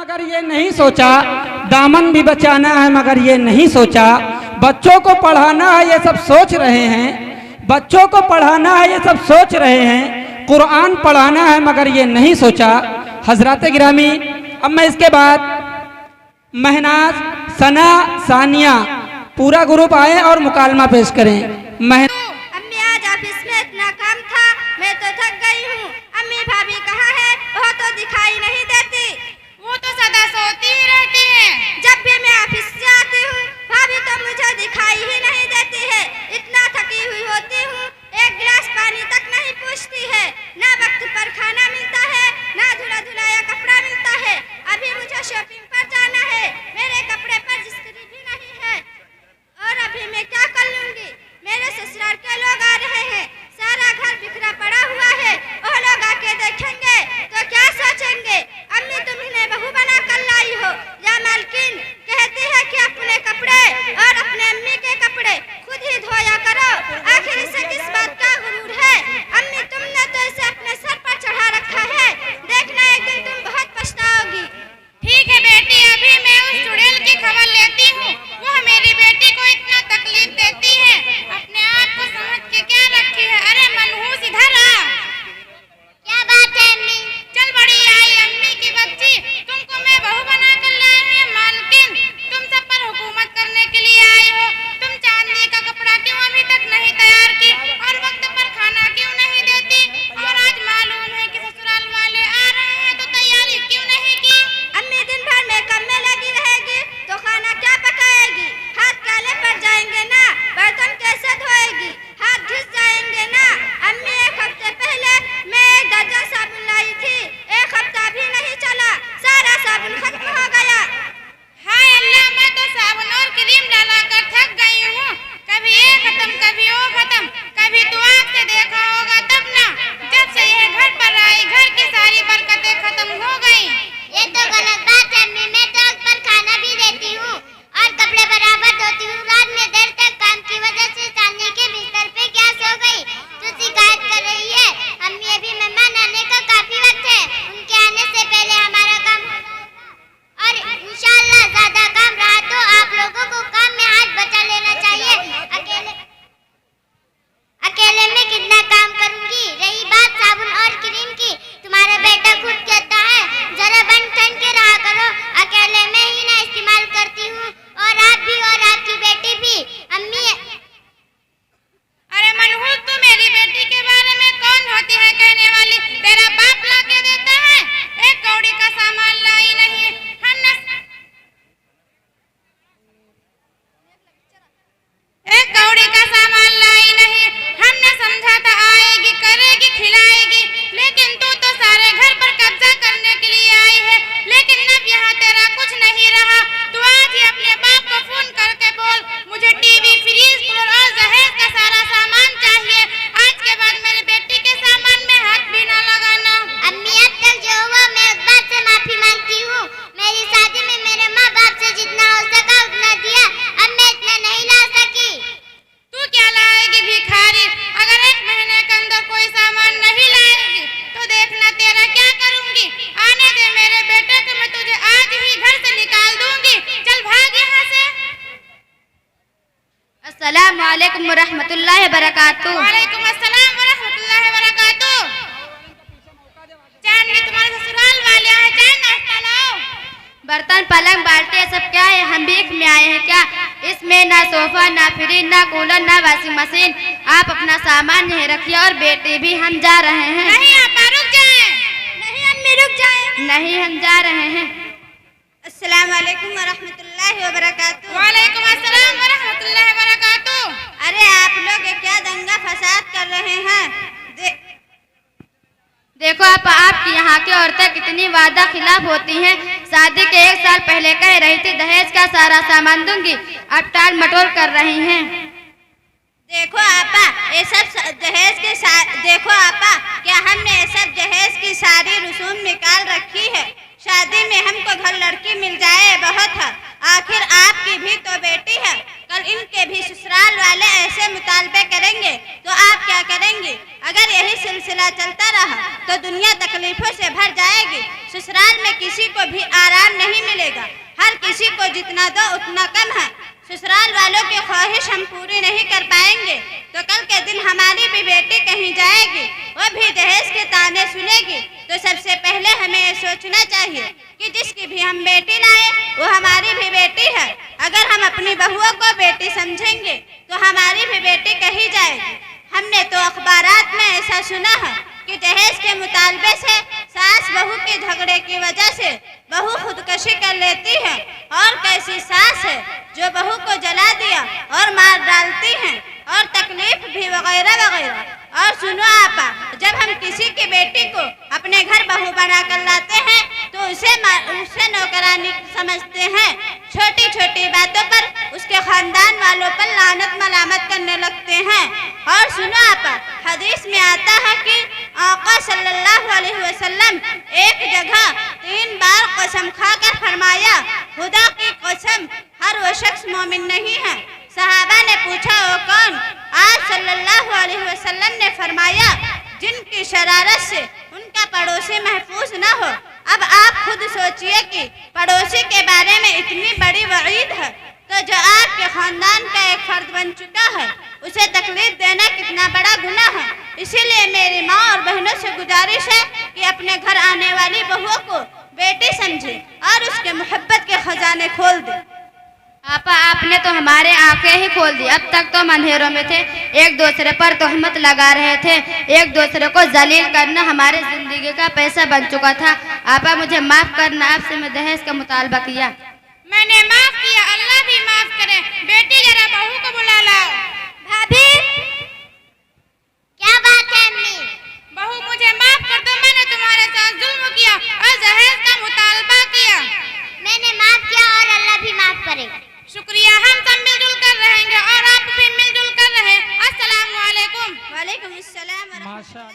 मगर ये नहीं सोचा, दामन भी बचाना है मगर ये नहीं सोचा, बच्चों को पढ़ाना है ये सब सोच रहे हैं, बच्चों को पढ़ाना है ये सब सोच रहे हैं, कुरान पढ़ाना है मगर ये नहीं सोचा। हजरत गिरामी, अब मैं इसके बाद महनाज, सना, सानिया पूरा ग्रुप आए और मुकालमा पेश करें। अम्मी आज ऑफिस में इतना काम था, मैं तो थक गई हूँ। अम्मी भाभी कहाँ है? वो तो दिखाई नहीं देती। वो तो सदा सोती ही रहती है। जब भी मैं ऑफिस से आती हूँ भाभी तो मुझे दिखाई ही नहीं देती है। इतना थकी हुई होती हूँ, एक गिलास पानी तक नहीं पूछती है। ना वक्त पर खाना मिलता है, ना धुला धुलाया कपड़ा मिलता है। अभी मुझे शॉपिंग पर जाना है, मेरे कपड़े पर इस्त्री भी नहीं है। और अभी मैं क्या कर लूंगी? मेरे ससुराल के लोग आ रहे हैं, सारा घर बिखरा पड़ा हुआ है। वो लोग आके देखेंगे तो क्या सोचेंगे? अम्मी तुम इन्हें बहू बना कर लाई हो या मालकिन कहती है कि अपने कपड़े और अपने अम्मी के कपड़े खुद ही धोया करो। आखिर इसे किस बात का गुरूर है? अम्मी तुमने तो इसे अपने सर पर चढ़ा रखा है, देखना एक दिन तुम बहुत पछताओगी। ठीक है बेटी, अभी मैं उस चुड़ैल की खबर लेती हूँ। वो मेरी बेटी को इतना तकलीफ देती है, अपने आप को समझ के क्या रखी है। अरे मनहूस इधर आ। क्या बात है अम्मी? चल बड़ी आई अम्मी की बच्ची, तुमको मैं बहू बना कर लाई हूँ। मालकिन तुम सब पर हुकूमत करने के लिए आई हो। तुम चांदी का कपड़ा क्यों अभी तक नहीं तैयार की और वक्त पर खाना क्यों नहीं देती? और आज मालूम है कि ससुराल वाले आ रहे हैं तो तैयारी क्यों नहीं की? अम्मी दिन भर मेकअप में लगी रहेगी तो खाना क्या पकाएगी? हाथ काले पड़ जाएंगे ना, बर्तन कैसे धोएगी? हाथ घिस जाएंगे ना। अम्मी एक हफ्ते पहले मैं 1 दर्जन साबुन लाई थी, एक हफ्ता भी नहीं चला, सारा साबुन खत्म हो गया। हाय अल्लाह, मैं तो साबुन और क्रीम लगा कर थक गई हूँ। कभी ये खत्म कभी वो खत्म, कभी तो आँख से देखा होगा तब ना। जब से ये घर पर आई घर की सारी बरकतें खत्म हो गई। ये तो गलत बात है अम्मी, मैं तो वक्त पर खाना भी देती हूँ और कपड़े बराबर धोती हूँ। रात में देर तक काम की वजह से चांदी के बिस्तर पे गैस हो गई तो शिकायत कर रही है। अम्मी अभी मेहमान आने का काफी वक्त है, उनके आने से पहले हमारा काम हो जाएगा। और इंशाल्लाह ज्यादा काम रहा तो आप लोगों को काम में हाथ बचा लेना चाहिए। अकेले में कितना काम करूंगी? रही बात साबुन और क्रीम की, तुम्हारा बेटा खुद कहता है जरा बन ठन के रहा करो, अकेले में ही ना इस्तेमाल करती हूँ और आप भी और आपकी बेटी भी। अम्मी अरे मनहूस, तू मेरी बेटी के बारे में कौन होती है कहने वाली? तेरा बाप ला के देता है, एक कौड़ी का सामान लाई नहीं। एक कौड़ी का सामान लाई नहीं। हमने समझा था आएगी, करेगी, खिलाएगी, लेकिन तू तो सारे घर पर कब्जा करने के लिए आई है। लेकिन अब यहाँ तेरा कुछ नहीं रहा। तू आज ही अपने बाप को फोन करके बोल मुझे टीवी, फ्रिज, कूलर और दहेज का सारा सामान चाहिए। आज के बाद मेरी बेटी के सामान में हाथ भी ना लगाना। अम्मी अब तक जो हुआ मैं उस बात से माफी मांगती हूँ। मेरी शादी में मेरे माँ बाप से जितना हो सका उतना दिया, अब मैं इतना नहीं ला सकी। तू क्या लाएगी भिखारी? अगर 1 महीने के अंदर कोई सामान नहीं लाएगी तो देखना तेरा क्या करूंगी। आने दे मेरे बेटे को, मैं तुझे आज ही घर से निकाल दूंगी। चल भाग यहाँ से। अस्सलाम वालेकुम रहमतुल्लाहि व बरकातुहू। वालेकुम अस्सलाम व रहमतुल्लाहि व बरकातुहू। चांदनी, तुम्हारे ससुराल वाले आए, चाय नाश्ता लाओ। बर्तन, पलंग, बाल्टी ये सब क्या है? हम भीख में आए हैं क्या? इसमें ना सोफा, ना फ्रिज, ना कूलर, ना वॉशिंग मशीन। आप अपना सामान यहीं रखिए और बेटे भी, हम जा रहे हैं। नहीं आपा, रुक जाए। नहीं अम्मी रुक जाए। नहीं हम जा रहे हैं। अस्सलाम वालेकुम व रहमतुल्लाहि व बरकातुहू। वालेकुम अस्सलाम व रहमतुल्लाहि व बरकातुहू। अरे आप लोग ये क्या दंगा फसाद कर रहे हैं? देखो आपकी यहाँ की औरतें कितनी वादा खिलाफ होती हैं। शादी के 1 साल पहले कह रही थी दहेज का सारा सामान दूंगी, अब टाल मटोल कर रही हैं। देखो आपा, ये सब दहेज के देखो आपा, क्या हमने ये सब दहेज की सारी रसूम निकाल रखी है? शादी में हमको घर लड़की मिल जाए बहुत है, आखिर आपकी भी तो बेटी है। कल इनके भी ससुराल वाले ऐसे मुतालबे करेंगे तो आप क्या करेंगे? अगर यही सिलसिला चलता रहा तो दुनिया तकलीफों से भर जाएगी। ससुराल में किसी को भी आराम नहीं मिलेगा। हर किसी को जितना दो उतना कम है। ससुराल वालों की ख्वाहिश हम पूरी नहीं कर पाएंगे तो कल के दिन हमारी भी बेटी कहीं जाएगी, वो भी दहेज के ताने सुनेगी। तो सबसे पहले हमें ये सोचना चाहिए कि जिसकी भी हम बेटी लाए वो हमारी भी बेटी है। अगर हम अपनी बहुओं को बेटी समझेंगे तो हमारी भी बेटी कहीं जाएगी। हमने तो अखबारात में ऐसा सुना है कि दहेज के मुतालबे से सास बहू के झगड़े की वजह से बहू खुदकशी कर लेती है। और कैसी सास है जो बहू को जला दिया और मार डालती है और तकलीफ भी वगैरह वगैरह। और सुनो आपा, जब हम किसी की बेटी को अपने घर बहू बना कर लाते हैं तो उसे नौकरानी समझते हैं। छोटी छोटी बातों पर उसके खानदान वालों पर लानत मलामत करने लगते हैं। और सुनो आपा, हदीस में आता है कि आका सल्लल्लाहु अलैहि वसल्लम एक जगह 3 बार कसम खाकर फरमाया, खुदा की कसम हर वो शख्स मोमिन नहीं है। सहाबा ने पूछा, वो कौन? आप सल्लल्लाहु अलैहि वसल्लम ने फरमाया, जिनकी शरारत से उनका पड़ोसी महफूज न हो। अब आप खुद सोचिए कि पड़ोसी के बारे में इतनी बड़ी वईद है तो जो आपके खानदान का एक फर्द बन चुका है उसे तकलीफ देना कितना बड़ा गुनाह है। इसीलिए मेरी माँ और बहनों से गुजारिश है कि अपने घर आने वाली बहुओं को बेटी समझे और उसके मोहब्बत के खजाने खोल दे। आपा, आपने तो हमारे आंखें ही खोल दी। अब तक तो हम अंधेरों में थे, एक दूसरे पर तोहमत लगा रहे थे, एक दूसरे को जलील करना हमारे जिंदगी का पैसा बन चुका था। आपा मुझे माफ करना, आपसे मैं दहेज का मुतालबा किया। मैंने माफ किया, अल्लाह भी माफ करे। बेटी जरा बहू को बुला लाओ। भाभी, क्या बात है अम्मी? बहू मुझे माफ कर दो, मैंने तुम्हारे साथ जुल्म किया और दहेज का मुतालबा किया। मैंने माफ किया और अल्लाह भी माफ करे। शुक्रिया, हम सब मिलजुल कर रहेंगे और आप भी मिलजुल कर रहे। अस्सलाम वालेकुम। वालेकुम अस्सलाम। माशा